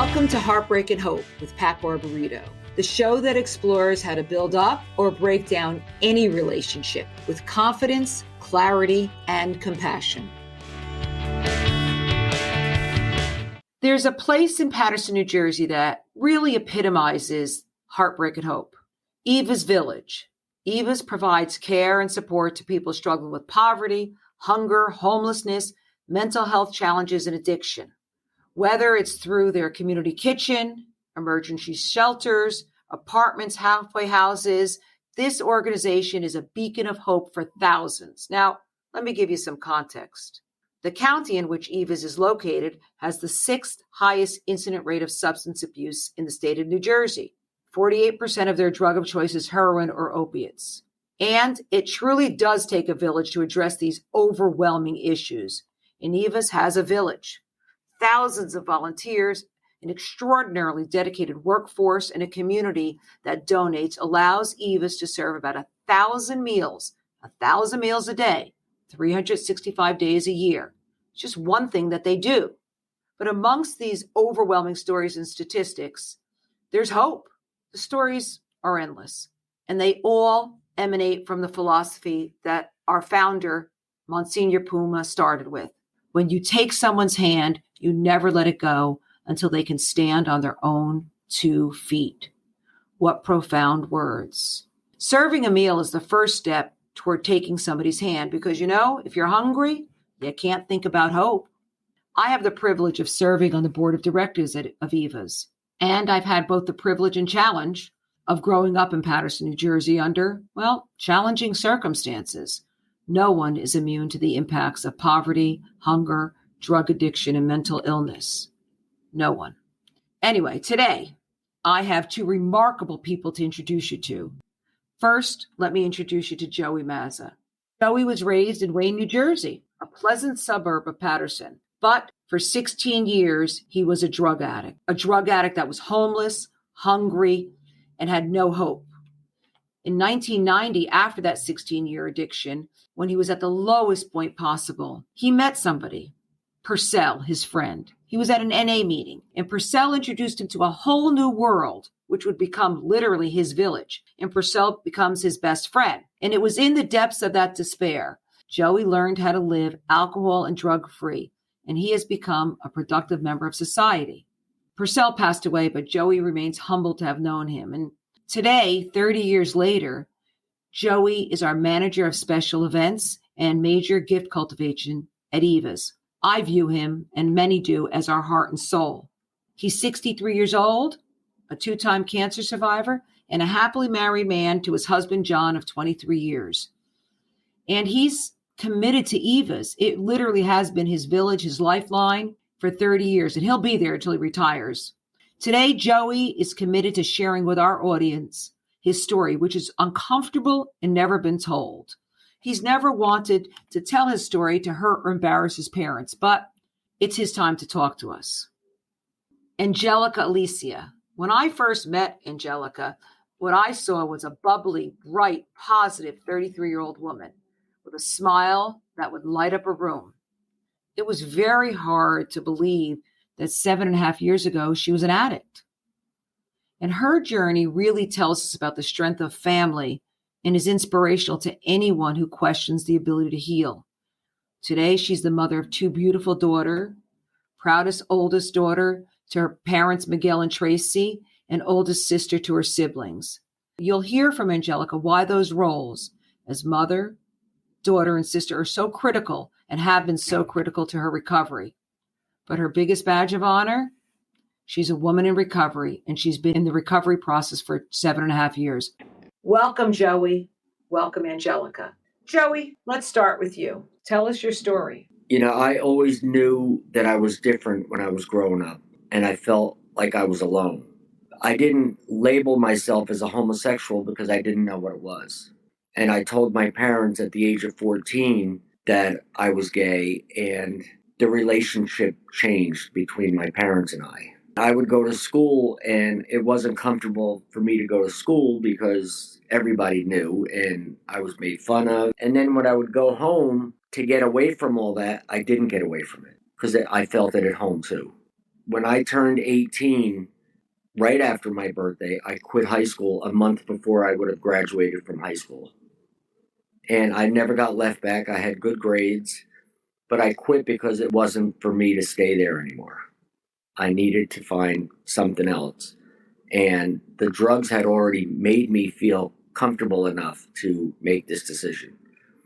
Welcome to Heartbreak and Hope with Pat Barbarito, the show that explores how to build up or break down any relationship with confidence, clarity, and compassion. There's a place in Paterson, New Jersey that really epitomizes heartbreak and hope. Eva's Village. Eva's provides care and support to people struggling with poverty, hunger, homelessness, mental health challenges, and addiction. Whether it's through their community kitchen, emergency shelters, apartments, halfway houses, this organization is a beacon of hope for thousands. Now, let me give you some context. The county in which Eva's is located has the 6th highest incident rate of substance abuse in the state of New Jersey. 48% of their drug of choice is heroin or opiates. And it truly does take a village to address these overwhelming issues. And Eva's has a village. Thousands of volunteers, an extraordinarily dedicated workforce, and a community that donates allows Eva's to serve about 1,000 meals a day, 365 days a year. It's just one thing that they do. But amongst these overwhelming stories and statistics, there's hope. The stories are endless, and they all emanate from the philosophy that our founder, Monseigneur Puma, started with. When you take someone's hand, you never let it go until they can stand on their own 2 feet. What profound words. Serving a meal is the first step toward taking somebody's hand because, if you're hungry, you can't think about hope. I have the privilege of serving on the board of directors of Eva's, and I've had both the privilege and challenge of growing up in Paterson, New Jersey under, challenging circumstances. No one is immune to the impacts of poverty, hunger, drug addiction, and mental illness. No one. Anyway, today, I have 2 remarkable people to introduce you to. First, let me introduce you to Joey Mazza. Joey was raised in Wayne, New Jersey, a pleasant suburb of Paterson. But for 16 years, he was a drug addict that was homeless, hungry, and had no hope. In 1990, after that 16-year addiction, when he was at the lowest point possible, he met somebody, Purcell, his friend. He was at an NA meeting, and Purcell introduced him to a whole new world, which would become literally his village, and Purcell becomes his best friend. And it was in the depths of that despair, Joey learned how to live alcohol and drug-free, and he has become a productive member of society. Purcell passed away, but Joey remains humbled to have known him. And today, 30 years later, Joey is our manager of special events and major gift cultivation at Eva's. I view him, and many do, as our heart and soul. He's 63 years old, a 2-time cancer survivor, and a happily married man to his husband, John, of 23 years. And he's committed to Eva's. It literally has been his village, his lifeline for 30 years, and he'll be there until he retires. Today, Joey is committed to sharing with our audience his story, which is uncomfortable and never been told. He's never wanted to tell his story to hurt or embarrass his parents, but it's his time to talk to us. Angelica Alicea. When I first met Angelica, what I saw was a bubbly, bright, positive 33-year-old woman with a smile that would light up a room. It was very hard to believe that 7.5 years ago, she was an addict. And her journey really tells us about the strength of family and is inspirational to anyone who questions the ability to heal. Today, she's the mother of 2 beautiful daughters, proudest oldest daughter to her parents, Miguel and Tracy, and oldest sister to her siblings. You'll hear from Angelica why those roles as mother, daughter, and sister are so critical and have been so critical to her recovery. But her biggest badge of honor, she's a woman in recovery, and she's been in the recovery process for 7.5 years. Welcome, Joey. Welcome, Angelica. Joey, let's start with you. Tell us your story. I always knew that I was different when I was growing up, and I felt like I was alone. I didn't label myself as a homosexual because I didn't know what it was. And I told my parents at the age of 14 that I was gay, and the relationship changed between my parents and I. I would go to school, and it wasn't comfortable for me to go to school because everybody knew, and I was made fun of. And then when I would go home to get away from all that, I didn't get away from it because I felt it at home too. When I turned 18, right after my birthday, I quit high school a month before I would have graduated from high school. And I never got left back. I had good grades, but I quit because it wasn't for me to stay there anymore. I needed to find something else. And the drugs had already made me feel comfortable enough to make this decision.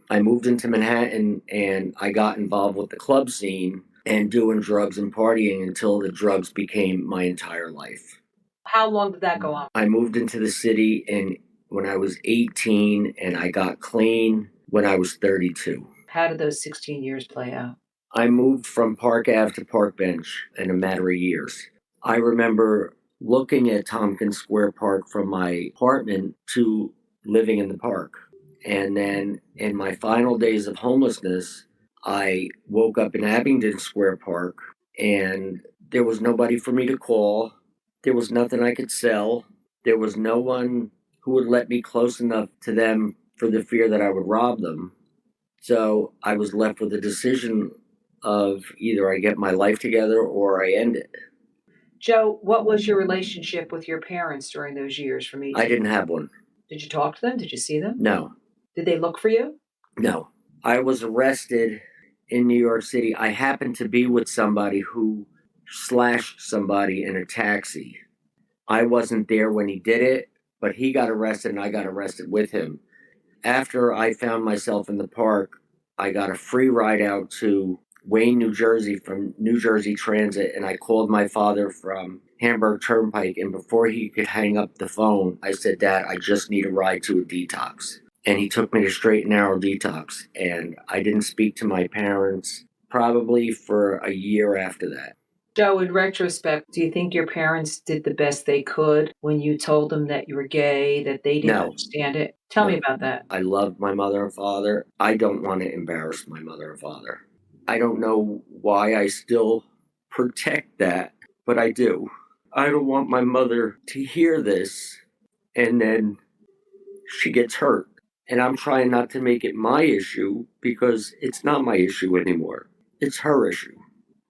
I moved into Manhattan and I got involved with the club scene and doing drugs and partying until the drugs became my entire life. How long did that go on? I moved into the city when I was 18 and I got clean when I was 32. How did those 16 years play out? I moved from Park Ave to Park Bench in a matter of years. I remember looking at Tompkins Square Park from my apartment to living in the park. And then in my final days of homelessness, I woke up in Abingdon Square Park and there was nobody for me to call. There was nothing I could sell. There was no one who would let me close enough to them for the fear that I would rob them. So I was left with a decision of either I get my life together or I end it. Joe, what was your relationship with your parents during those years from 18? I didn't have one. Did you talk to them? Did you see them? No. Did they look for you? No. I was arrested in New York City. I happened to be with somebody who slashed somebody in a taxi. I wasn't there when he did it, but he got arrested and I got arrested with him. After I found myself in the park, I got a free ride out to Wayne, New Jersey from New Jersey Transit, and I called my father from Hamburg Turnpike, and before he could hang up the phone, I said, Dad, I just need a ride to a detox. And he took me to Straight and Narrow Detox, and I didn't speak to my parents probably for a year after that. Joe, in retrospect, do you think your parents did the best they could when you told them that you were gay, that they didn't understand it? Tell me about that. I loved my mother and father. I don't want to embarrass my mother and father. I don't know why I still protect that, but I do. I don't want my mother to hear this and then she gets hurt. And I'm trying not to make it my issue because it's not my issue anymore. It's her issue.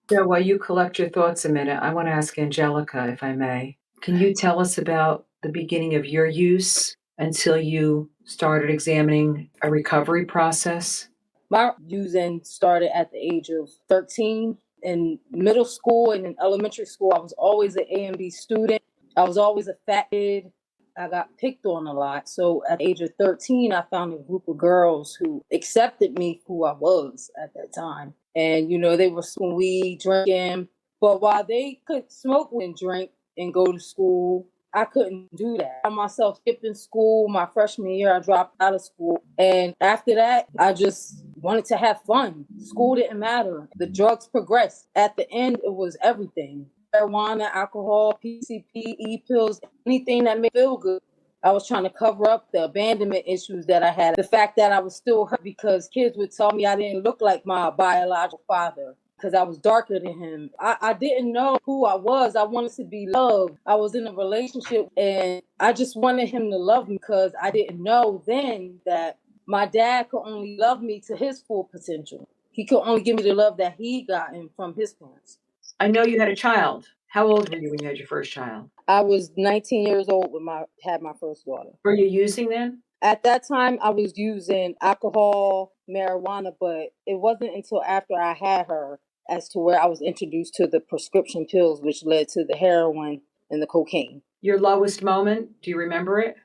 So while you collect your thoughts a minute, I want to ask Angelica, if I may. Can you tell us about the beginning of your use until you started examining a recovery process? My using started at the age of 13. In middle school and in elementary school, I was always an A and B student. I was always a fat kid. I got picked on a lot. So at the age of 13, I found a group of girls who accepted me for who I was at that time. And, they were smoking weed, drinking. But while they could smoke and drink and go to school, I couldn't do that. I myself skipping school. My freshman year, I dropped out of school. And after that, I just wanted to have fun. School didn't matter. The drugs progressed. At the end, it was everything. Marijuana, alcohol, PCP, E-pills, anything that made me feel good. I was trying to cover up the abandonment issues that I had. The fact that I was still hurt because kids would tell me I didn't look like my biological father because I was darker than him. I didn't know who I was. I wanted to be loved. I was in a relationship and I just wanted him to love me because I didn't know then that my dad could only love me to his full potential. He could only give me the love that he gotten from his parents. I know you had a child. How old were you when you had your first child? I was 19 years old when had my first daughter. Were you using then? At that time, I was using alcohol, marijuana, but it wasn't until after I had her as to where I was introduced to the prescription pills, which led to the heroin and the cocaine. Your lowest moment, do you remember it?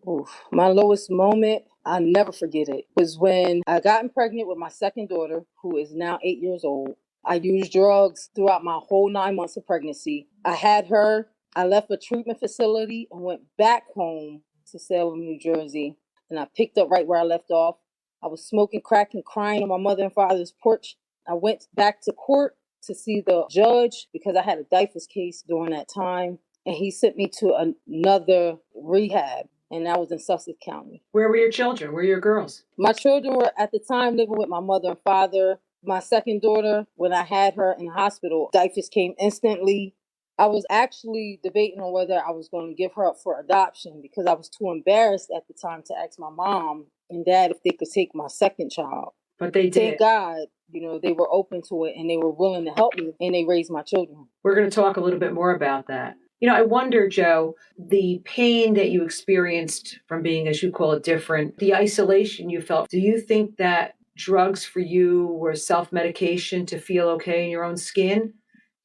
Oof. My lowest moment, I'll never forget it, was when I got pregnant with my second daughter, who is now 8 years old. I used drugs throughout my whole 9 months of pregnancy. I had her. I left a treatment facility and went back home to Salem, New Jersey. And I picked up right where I left off. I was smoking crack and crying on my mother and father's porch. I went back to court to see the judge because I had a DIFUS case during that time. And he sent me to another rehab. And that was in Sussex County. Where were your children? Where were your girls? My children were at the time living with my mother and father. My second daughter, when I had her in the hospital, DIFUS came instantly. I was actually debating on whether I was going to give her up for adoption because I was too embarrassed at the time to ask my mom and dad if they could take my second child. But they did. Thank God they were open to it and they were willing to help me, and they raised my children. We're going to talk a little bit more about that. I wonder, Joe, the pain that you experienced from being, as you call it, different, the isolation you felt, do you think that drugs for you were self-medication to feel okay in your own skin?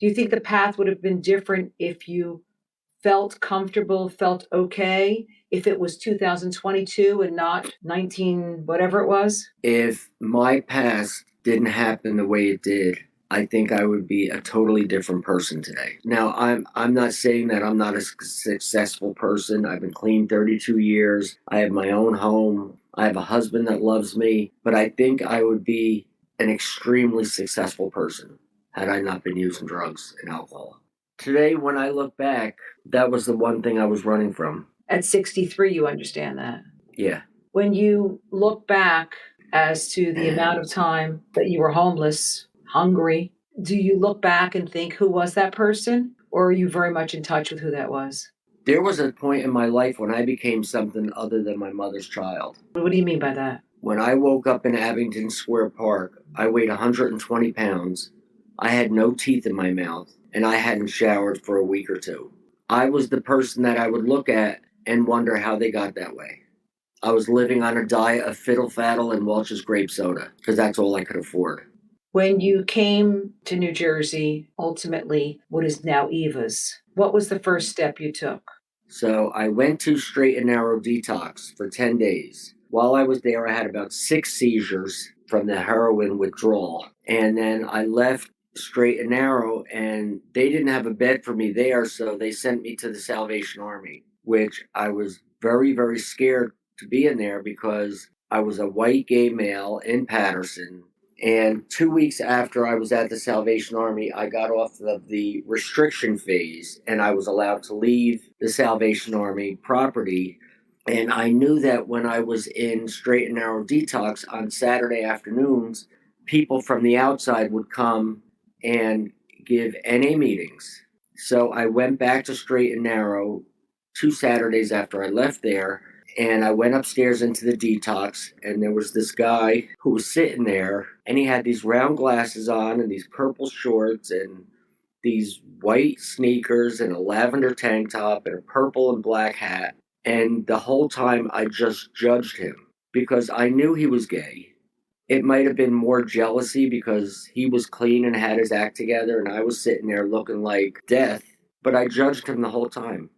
Do you think the path would have been different if you felt comfortable, felt okay, if it was 2022 and not 19, whatever it was? If my past didn't happen the way it did, I think I would be a totally different person today. Now, I'm not saying that I'm not a successful person. I've been clean 32 years. I have my own home. I have a husband that loves me. But I think I would be an extremely successful person had I not been using drugs and alcohol. Today, when I look back, that was the one thing I was running from. At 63, you understand that. Yeah. When you look back as to the amount of time that you were homeless, hungry, do you look back and think, who was that person? Or are you very much in touch with who that was? There was a point in my life when I became something other than my mother's child. What do you mean by that? When I woke up in Abington Square Park, I weighed 120 pounds. I had no teeth in my mouth, and I hadn't showered for a week or two. I was the person that I would look at and wonder how they got that way. I was living on a diet of fiddle faddle and Welch's grape soda because that's all I could afford. When you came to New Jersey, ultimately, what is now Eva's, what was the first step you took? So I went to straight and narrow detox for 10 days. While I was there, I had about 6 seizures from the heroin withdrawal. And then I left straight and narrow, and they didn't have a bed for me there, so they sent me to the Salvation Army, which I was very, very scared to be in there because I was a white gay male in Paterson. And 2 weeks after I was at the Salvation Army, I got off of the restriction phase and I was allowed to leave the Salvation Army property. And I knew that when I was in straight and narrow detox on Saturday afternoons, people from the outside would come and give NA meetings. So I went back to straight and narrow 2 Saturdays after I left there. And I went upstairs into the detox, and there was this guy who was sitting there, and he had these round glasses on and these purple shorts and these white sneakers and a lavender tank top and a purple and black hat. And the whole time I just judged him because I knew he was gay. It might have been more jealousy because he was clean and had his act together, and I was sitting there looking like death, but I judged him the whole time.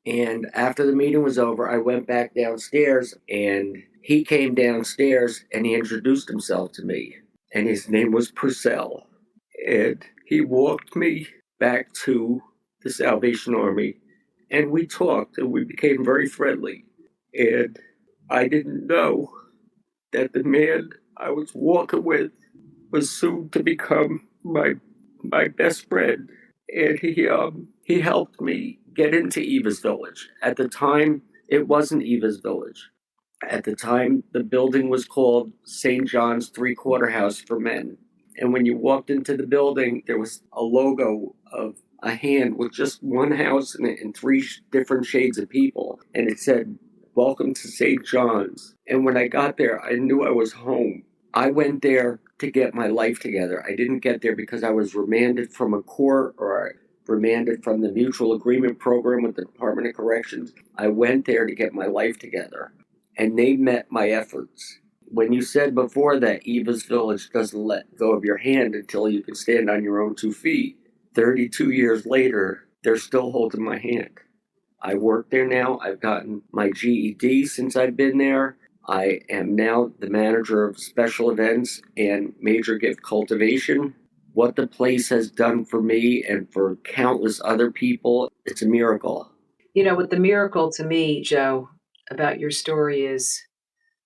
And after the meeting was over, I went back downstairs, and he came downstairs and he introduced himself to me. And his name was Purcell. And he walked me back to the Salvation Army, and we talked and we became very friendly. And I didn't know that the man I was walking with was soon to become my best friend. And he helped me get into Eva's Village. At the time, it wasn't Eva's Village. At the time, the building was called St. John's Three-Quarter House for Men. And when you walked into the building, there was a logo of a hand with just one house in it and 3 different shades of people. And it said, "Welcome to St. John's." And when I got there, I knew I was home. I went there to get my life together. I didn't get there because I was remanded from a court or remanded from the mutual agreement program with the Department of Corrections. I went there to get my life together, and they met my efforts. When you said before that Eva's Village doesn't let go of your hand until you can stand on your own 2 feet, 32 years later, they're still holding my hand. I work there now. I've gotten my GED since I've been there. I am now the manager of special events and major gift cultivation. What the place has done for me and for countless other people, it's a miracle. What the miracle to me, Joe, about your story is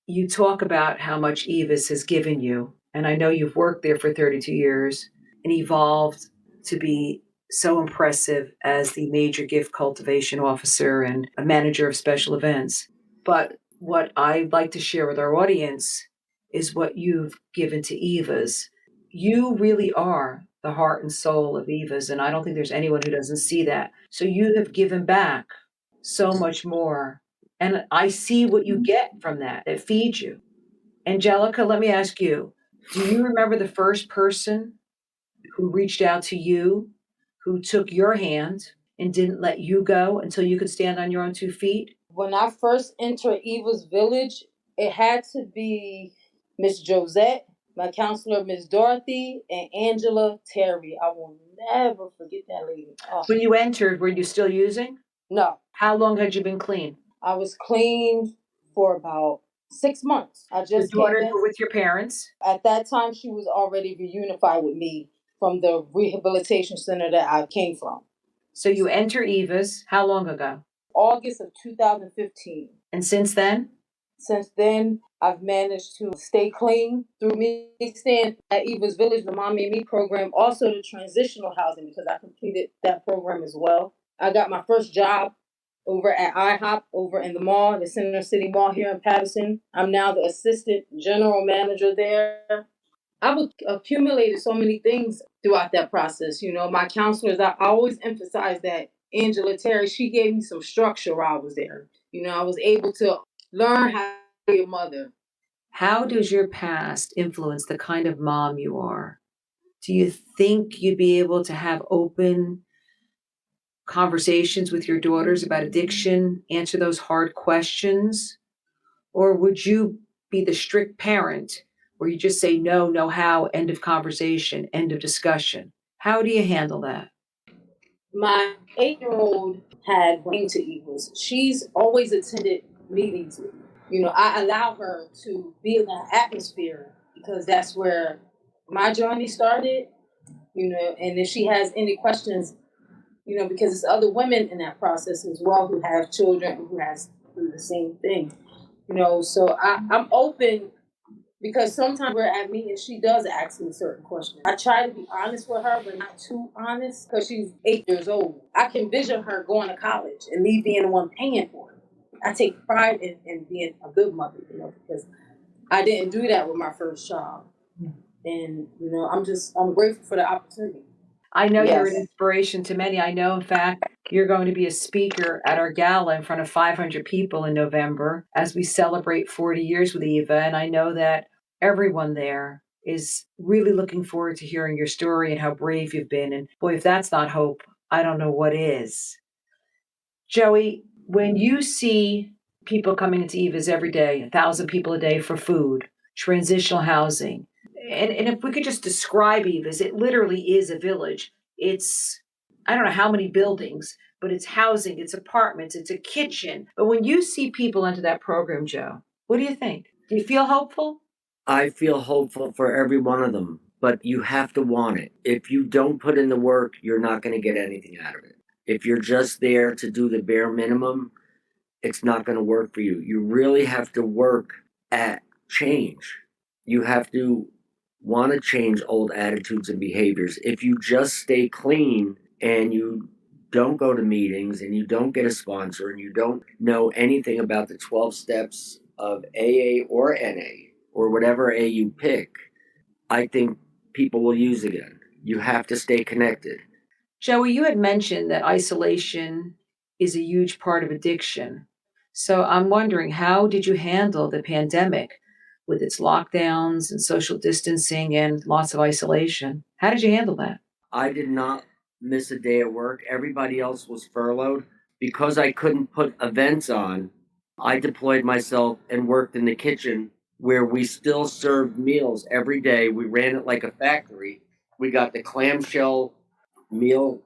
you talk about how much Eva's has given you. And I know you've worked there for 32 years and evolved to be so impressive as the major gift cultivation officer and a manager of special events. But what I'd like to share with our audience is what you've given to Eva's. You really are the heart and soul of Eva's, and I don't think there's anyone who doesn't see that. So you have given back so much more, and I see what you get from that. It feeds you. Angelica, let me ask you, Do you remember the first person who reached out to you, who took your hand and didn't let you go until you could stand on your own 2 feet? When I first entered Eva's village, it had to be Miss Josette, my counselor, Miss Dorothy, and Angela Terry. I will never forget that lady. Oh, When you entered, were you still using? no, How long had you been clean? I was clean for about 6 months. I Your just came daughters in. were with your parents. At that time, she was already reunified with me from the rehabilitation center that I came from. So you enter Eva's. How long ago? August of 2015. And since then? Since then, I've managed to stay clean through me staying at Eva's Village, the Mommy and Me program, also the transitional housing, because I completed that program as well. I got my first job over at IHOP over in the mall, the Center City Mall here in Paterson. I'm now the assistant general manager there. I've accumulated so many things throughout that process. You know, my counselors, I always emphasize that Angela Terry, she gave me some structure while I was there. You know, I was able to learn how to be a mother. How does your past influence the kind of mom you are? Do you think you'd be able to have open conversations with your daughters about addiction, answer those hard questions? Or would you be the strict parent where you just say no, no how, end of conversation, end of discussion? How do you handle that? My 8-year-old had been to Eagles. She's always attended meetings with me. You know, I allow her to be in that atmosphere because that's where my journey started. You know, and if she has any questions, you know, because it's other women in that process as well who have children who has do the same thing. You know, so I'm open because sometimes we're at meetings, she does ask me certain questions. I try to be honest with her, but not too honest because she's 8 years old. I can vision her going to college and me being the one paying for it. I take pride in being a good mother, you know, because I didn't do that with my first child. And, you know, I'm grateful for the opportunity. I know you're an Yes. inspiration to many. I know, in fact, you're going to be a speaker at our gala in front of 500 people in November as we celebrate 40 years with Eva. And I know that everyone there is really looking forward to hearing your story and how brave you've been. And boy, if that's not hope, I don't know what is. Joey, when you see people coming into Eva's every day, 1,000 people a day for food, transitional housing, and if we could just describe Eva's, it literally is a village. It's, I don't know how many buildings, but it's housing, it's apartments, it's a kitchen. But when you see people enter that program, Joe, what do you think? Do you feel hopeful? I feel hopeful for every one of them, but you have to want it. If you don't put in the work, you're not going to get anything out of it. If you're just there to do the bare minimum, it's not going to work for you. You really have to work at change. You have to want to change old attitudes and behaviors. If you just stay clean and you don't go to meetings and you don't get a sponsor and you don't know anything about the 12 steps of AA or NA or whatever A you pick, I think people will use again. You have to stay connected. Joey, you had mentioned that isolation is a huge part of addiction. So I'm wondering, how did you handle the pandemic with its lockdowns and social distancing and lots of isolation? How did you handle that? I did not miss a day at work. Everybody else was furloughed. Because I couldn't put events on, I deployed myself and worked in the kitchen where we still served meals every day. We ran it like a factory. We got the clamshell meal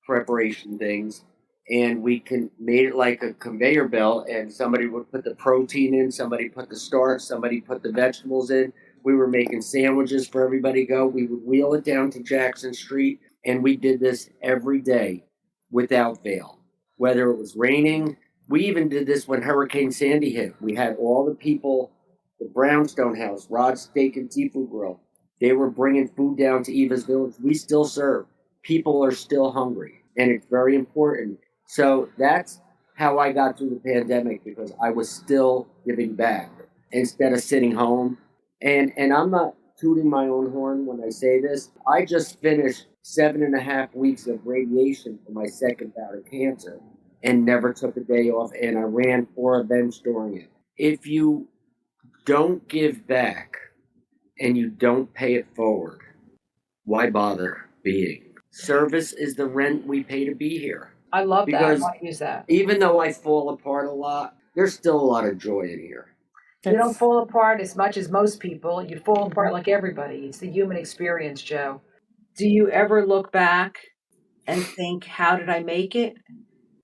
preparation things and we made it like a conveyor belt, and somebody would put the protein in, somebody put the starch, somebody put the vegetables in. We were making sandwiches for everybody to go. We would wheel it down to Jackson Street, and we did this every day without fail. Whether it was raining, we even did this when Hurricane Sandy hit. We had all the people, the Brownstone House, Rod's Steak and Seafood Grill. They were bringing food down to Eva's Village. We still serve. People are still hungry, and it's very important. So that's how I got through the pandemic, because I was still giving back instead of sitting home. And I'm not tooting my own horn when I say this. I just finished 7.5 weeks of radiation for my second bout of cancer and never took a day off, and I ran 4 events during it. If you don't give back, and you don't pay it forward, why bother being? Service is the rent we pay to be here. I love that. I Because want to use that. even though I fall apart a lot, there's still a lot of joy in here. You don't fall apart as much as most people. You fall apart like everybody. It's the human experience, Joe. Do you ever look back and think, how did I make it?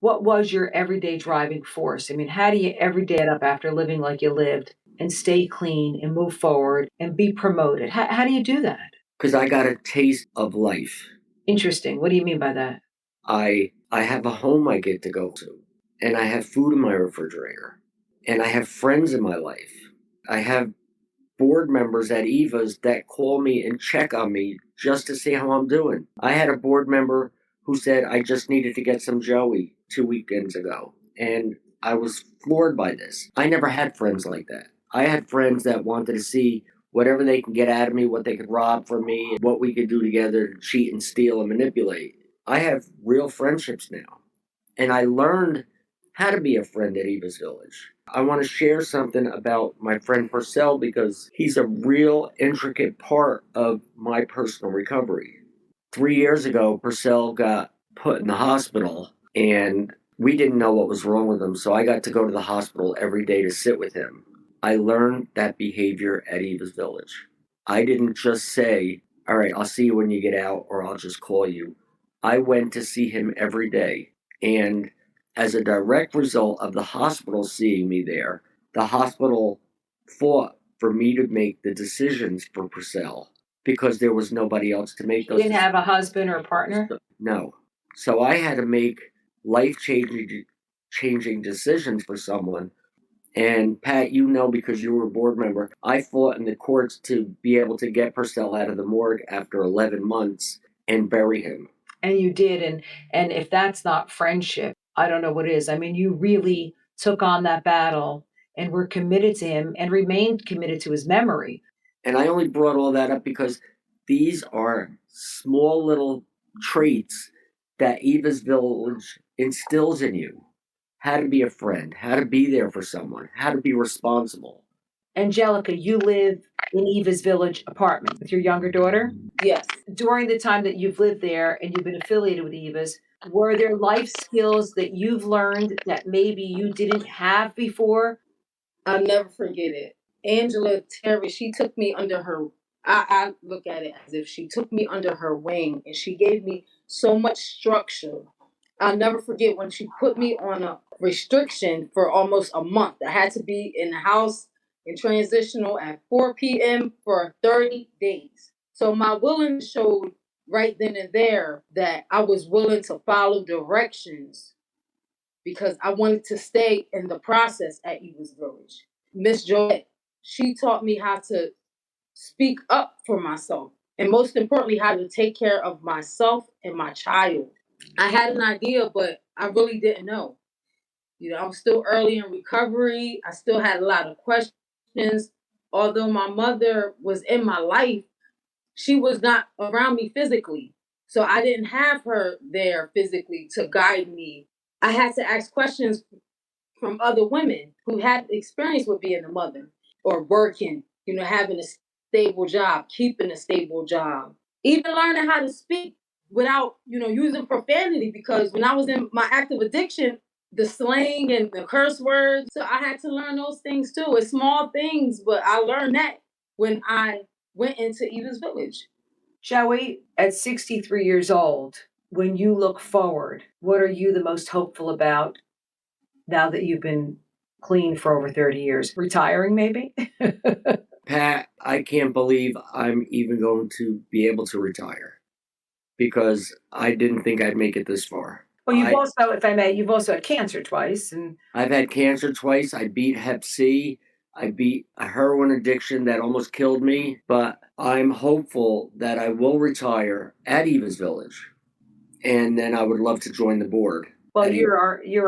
What was your everyday driving force? I mean, how do you every day get up after living like you lived and stay clean and move forward and be promoted? How do you do that? Because I got a taste of life. Interesting. What do you mean by that? I have a home I get to go to, and I have food in my refrigerator, and I have friends in my life. I have board members at Eva's that call me and check on me just to see how I'm doing. I had a board member who said I just needed to get some Joey 2 weekends ago, and I was floored by this. I never had friends like that. I had friends that wanted to see whatever they can get out of me, what they could rob from me, what we could do together to cheat and steal and manipulate. I have real friendships now, and I learned how to be a friend at Eva's Village. I want to share something about my friend Purcell because he's a real intricate part of my personal recovery. 3 years ago, Purcell got put in the hospital, and we didn't know what was wrong with him, so I got to go to the hospital every day to sit with him. I learned that behavior at Eva's Village. I didn't just say, all right, I'll see you when you get out, or I'll just call you. I went to see him every day, and as a direct result of the hospital seeing me there, the hospital fought for me to make the decisions for Purcell because there was nobody else to make You those didn't have a husband or a partner? No. So I had to make life-changing decisions for someone. And Pat, you know, because you were a board member, I fought in the courts to be able to get Purcell out of the morgue after 11 months and bury him. And you did. And if that's not friendship, I don't know what is. I mean, you really took on that battle and were committed to him and remained committed to his memory. And I only brought all that up because these are small little traits that Eva's Village instills in you. How to be a friend, how to be there for someone, how to be responsible. Angelica, you live in Eva's Village apartment with your younger daughter? Yes. During the time that you've lived there and you've been affiliated with Eva's, were there life skills that you've learned that maybe you didn't have before? I'll never forget it. Angela Terry, she took me under her, I look at it as if she took me under her wing and she gave me so much structure. I'll never forget when she put me on a restriction for almost a month. I had to be in the house in transitional at 4 p.m. for 30 days. So my willingness showed right then and there that I was willing to follow directions because I wanted to stay in the process at Eva's Village. Miss Joette, she taught me how to speak up for myself and most importantly, how to take care of myself and my child. I had an idea, but I really didn't know. You know, I was still early in recovery. I still had a lot of questions. Although my mother was in my life, she was not around me physically. So I didn't have her there physically to guide me. I had to ask questions from other women who had experience with being a mother or working, you know, having a stable job, keeping a stable job, even learning how to speak without, you know, using profanity. Because when I was in my active addiction, the slang and the curse words, so I had to learn those things too. It's small things, but I learned that when I went into Eva's Village. Joey, at 63 years old, when you look forward, what are you the most hopeful about now that you've been clean for over 30 years? Retiring, maybe? Pat, I can't believe I'm even going to be able to retire because I didn't think I'd make it this far. Well, you've also, if I may, you've also had cancer twice. And I've had cancer twice. I beat Hep C. I beat a heroin addiction that almost killed me. But I'm hopeful that I will retire at Eva's Village. And then I would love to join the board. Well, you're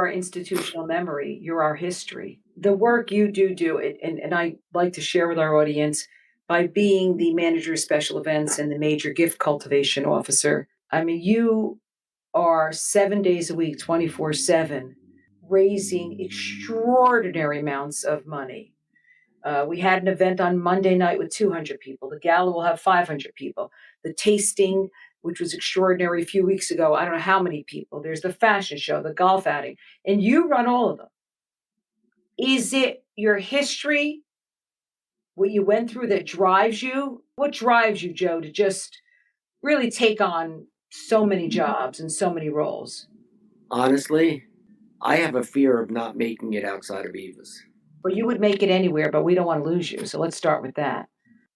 our institutional memory. You're our history. The work you do it, and I like to share with our audience by being the manager of special events and the major gift cultivation officer. I mean, you are 7 days a week, 24/7, raising extraordinary amounts of money We had an event on Monday night with 200 people. The gala will have 500 people. The tasting, which was extraordinary a few weeks ago, I don't know how many people. There's the fashion show, the golf outing, and you run all of them. Is it your history, what you went through that drives you? What drives you, Joe, to just really take on so many jobs and so many roles? Honestly, I have a fear of not making it outside of Eva's. Well, you would make it anywhere, but we don't want to lose you. So let's start with that.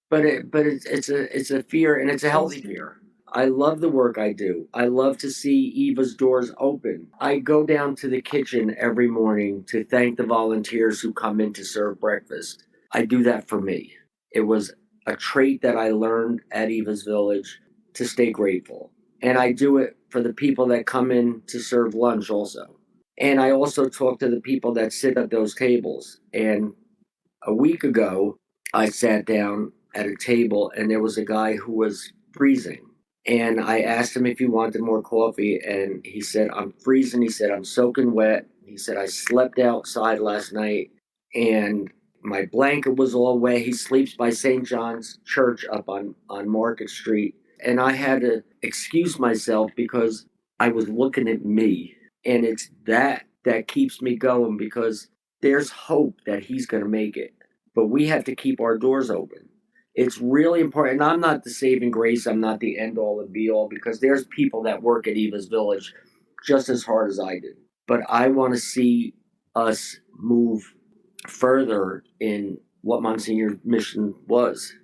But it's a fear, and it's a healthy fear. I love the work I do. I love to see Eva's doors open. I go down to the kitchen every morning to thank the volunteers who come in to serve breakfast. I do that for me. It was a trait that I learned at Eva's Village to stay grateful. And I do it for the people that come in to serve lunch also. And I also talk to the people that sit at those tables. And a week ago, I sat down at a table and there was a guy who was freezing. And I asked him if he wanted more coffee, and he said, I'm freezing. He said, I'm soaking wet. He said, I slept outside last night and my blanket was all wet. He sleeps by St. John's Church up on Market Street. And I had to excuse myself because I was looking at me. And it's that keeps me going, because there's hope that he's going to make it. But we have to keep our doors open. It's really important. And I'm not the saving grace. I'm not the end all and be all, because there's people that work at Eva's Village just as hard as I did. But I want to see us move further in what Monseigneur's mission was.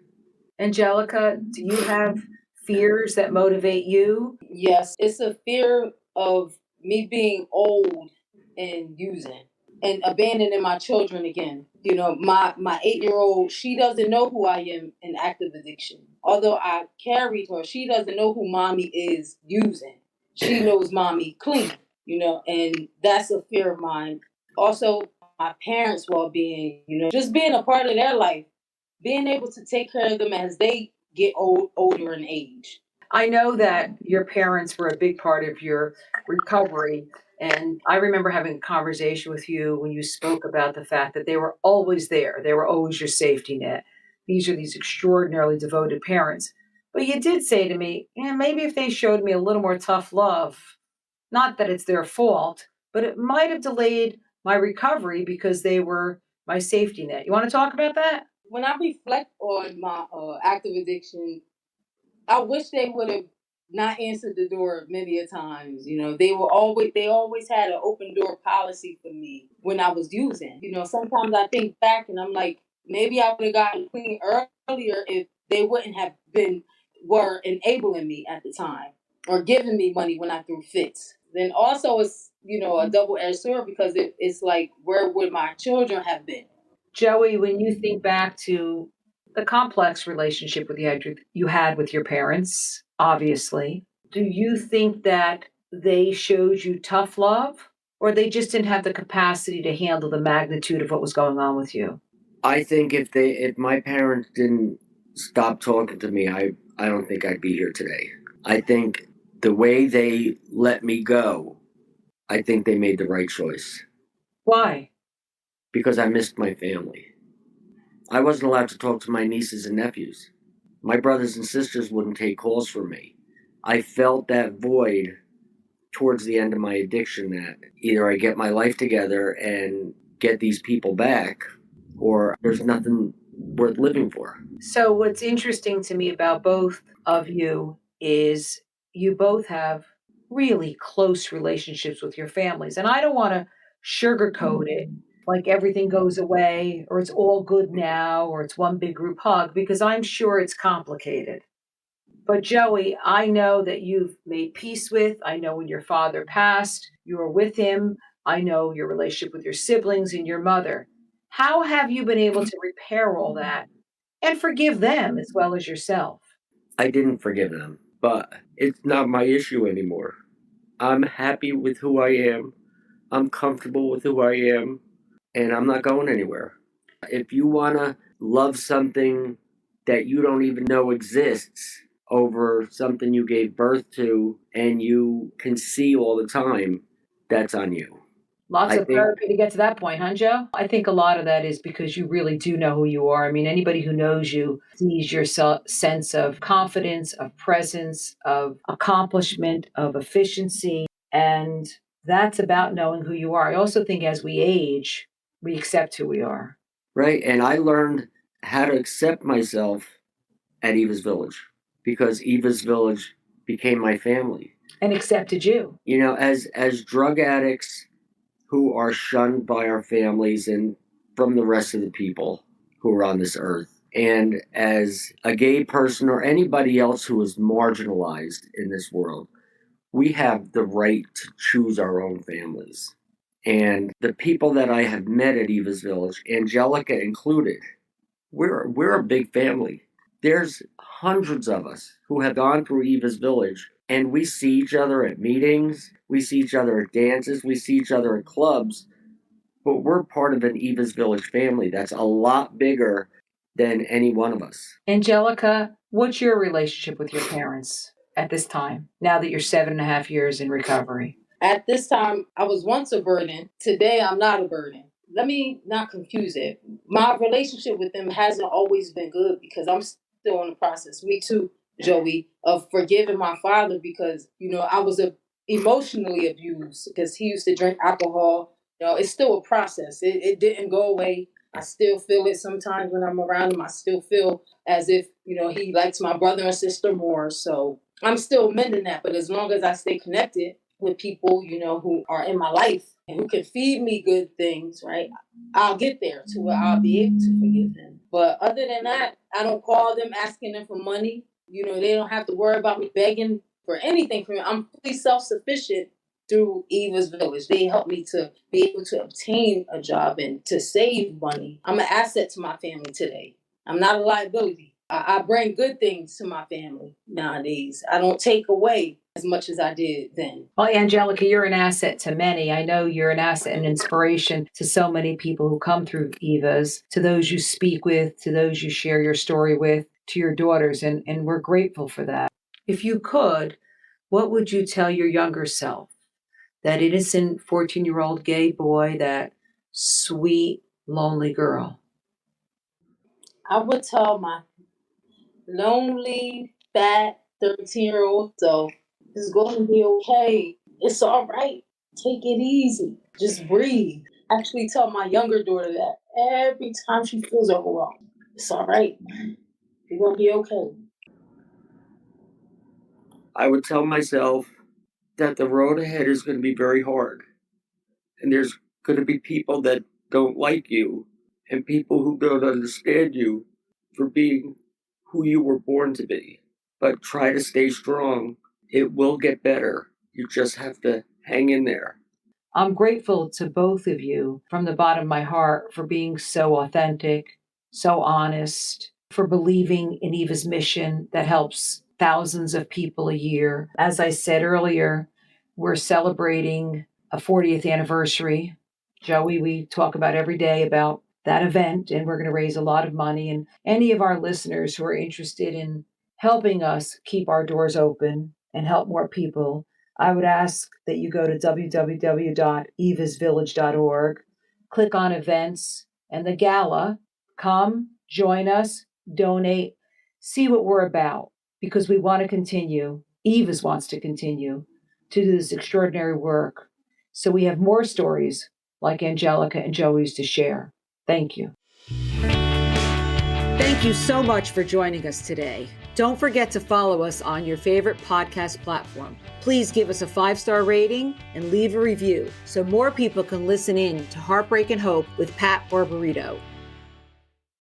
Angelica, do you have fears that motivate you? Yes, it's a fear of me being old and using and abandoning my children again. You know, my 8-year-old, she doesn't know who I am in active addiction. Although I carried her, she doesn't know who mommy is using. She knows mommy clean, you know, and that's a fear of mine. Also, my parents' well-being, you know, just being a part of their life, being able to take care of them as they get older in age. I know that your parents were a big part of your recovery. And I remember having a conversation with you when you spoke about the fact that they were always there. They were always your safety net. These are these extraordinarily devoted parents. But you did say to me, yeah, maybe if they showed me a little more tough love, not that it's their fault, but it might have delayed my recovery because they were my safety net. You want to talk about that? When I reflect on my active addiction, I wish they would have not answered the door many a times. You know, they always had an open door policy for me when I was using. You know, sometimes I think back and I'm like, maybe I would have gotten clean earlier if they wouldn't have were enabling me at the time or giving me money when I threw fits. Then also it's, you know, a double-edged sword, because it's like, where would my children have been? Joey, when you think back to the complex relationship you had with your parents, obviously, do you think that they showed you tough love, or they just didn't have the capacity to handle the magnitude of what was going on with you? I think if my parents didn't stop talking to me, I don't think I'd be here today. I think the way they let me go, I think they made the right choice, Why? because I missed my family. I wasn't allowed to talk to my nieces and nephews. My brothers and sisters wouldn't take calls from me. I felt that void towards the end of my addiction, that either I get my life together and get these people back, or there's nothing worth living for. So, what's interesting to me about both of you is you both have really close relationships with your families. And I don't want to sugarcoat it like everything goes away or it's all good now or it's one big group hug, because I'm sure it's complicated. But Joey, I know that you've made peace with. I know when your father passed, you were with him. I know your relationship with your siblings and your mother. How have you been able to repair all that and forgive them as well as yourself? I didn't forgive them, but it's not my issue anymore. I'm happy with who I am. I'm comfortable with who I am, and I'm not going anywhere. If you want to love something that you don't even know exists over something you gave birth to and you can see all the time, that's on you. Lots I of think, therapy to get to that point, huh, Joe? I think a lot of that is because you really do know who you are. I mean, anybody who knows you sees your sense of confidence, of presence, of accomplishment, of efficiency. And that's about knowing who you are. I also think as we age, we accept who we are. right? And I learned how to accept myself at Eva's Village because Eva's Village became my family. And accepted you. You know, as drug addicts who are shunned by our families and from the rest of the people who are on this earth, and as a gay person or anybody else who is marginalized in this world, we have the right to choose our own families. And the people that I have met at Eva's Village, Angelica included, we're a big family. There's hundreds of us who have gone through Eva's Village, and we see each other at meetings, we see each other at dances, we see each other at clubs, but we're part of an Eva's Village family that's a lot bigger than any one of us. Angelica, what's your relationship with your parents at this time, now that you're 7.5 years in recovery? At this time, I was once a burden. Today, I'm not a burden. Let me not confuse it. My relationship with them hasn't always been good because I'm still in the process. Me too, Joey, of forgiving my father because, I was emotionally abused because he used to drink alcohol. It's still a process. It didn't go away. I still feel it sometimes when I'm around him. I still feel as if, he likes my brother and sister more. So I'm still mending that. But as long as I stay connected with people, who are in my life and who can feed me good things, right? I'll get there to where I'll be able to forgive them. But other than that, I don't call them asking them for money. They don't have to worry about me begging for anything from me. I'm fully self-sufficient through Eva's Village. They help me to be able to obtain a job and to save money. I'm an asset to my family today. I'm not a liability. I bring good things to my family nowadays. I don't take away as much as I did then. Well, Angelica, you're an asset to many. I know you're an asset and inspiration to so many people who come through Eva's, to those you speak with, to those you share your story with, to your daughters, and we're grateful for that. If you could, what would you tell your younger self? That innocent 14-year-old gay boy, that sweet, lonely girl. I would tell my lonely, fat 13-year-old self, it's going to be okay. It's all right. Take it easy. Just breathe. Actually tell my younger daughter that every time she feels overwhelmed. It's all right. You're going to be okay. I would tell myself that the road ahead is going to be very hard. And there's going to be people that don't like you and people who don't understand you for being who you were born to be. But try to stay strong. It will get better. You just have to hang in there. I'm grateful to both of you from the bottom of my heart for being so authentic, so honest, for believing in Eva's mission that helps thousands of people a year. As I said earlier, we're celebrating a 40th anniversary. Joey, we talk about every day about that event, and we're going to raise a lot of money. And any of our listeners who are interested in helping us keep our doors open and help more people, I would ask that you go to www.evasvillage.org, click on events and the gala. Come, join us, donate, see what we're about, because we want to continue. Eva's wants to continue to do this extraordinary work. So we have more stories like Angelica and Joey's to share. Thank you. Thank you so much for joining us today. Don't forget to follow us on your favorite podcast platform. Please give us a 5-star rating and leave a review so more people can listen in to Heartbreak and Hope with Pat Barbarito.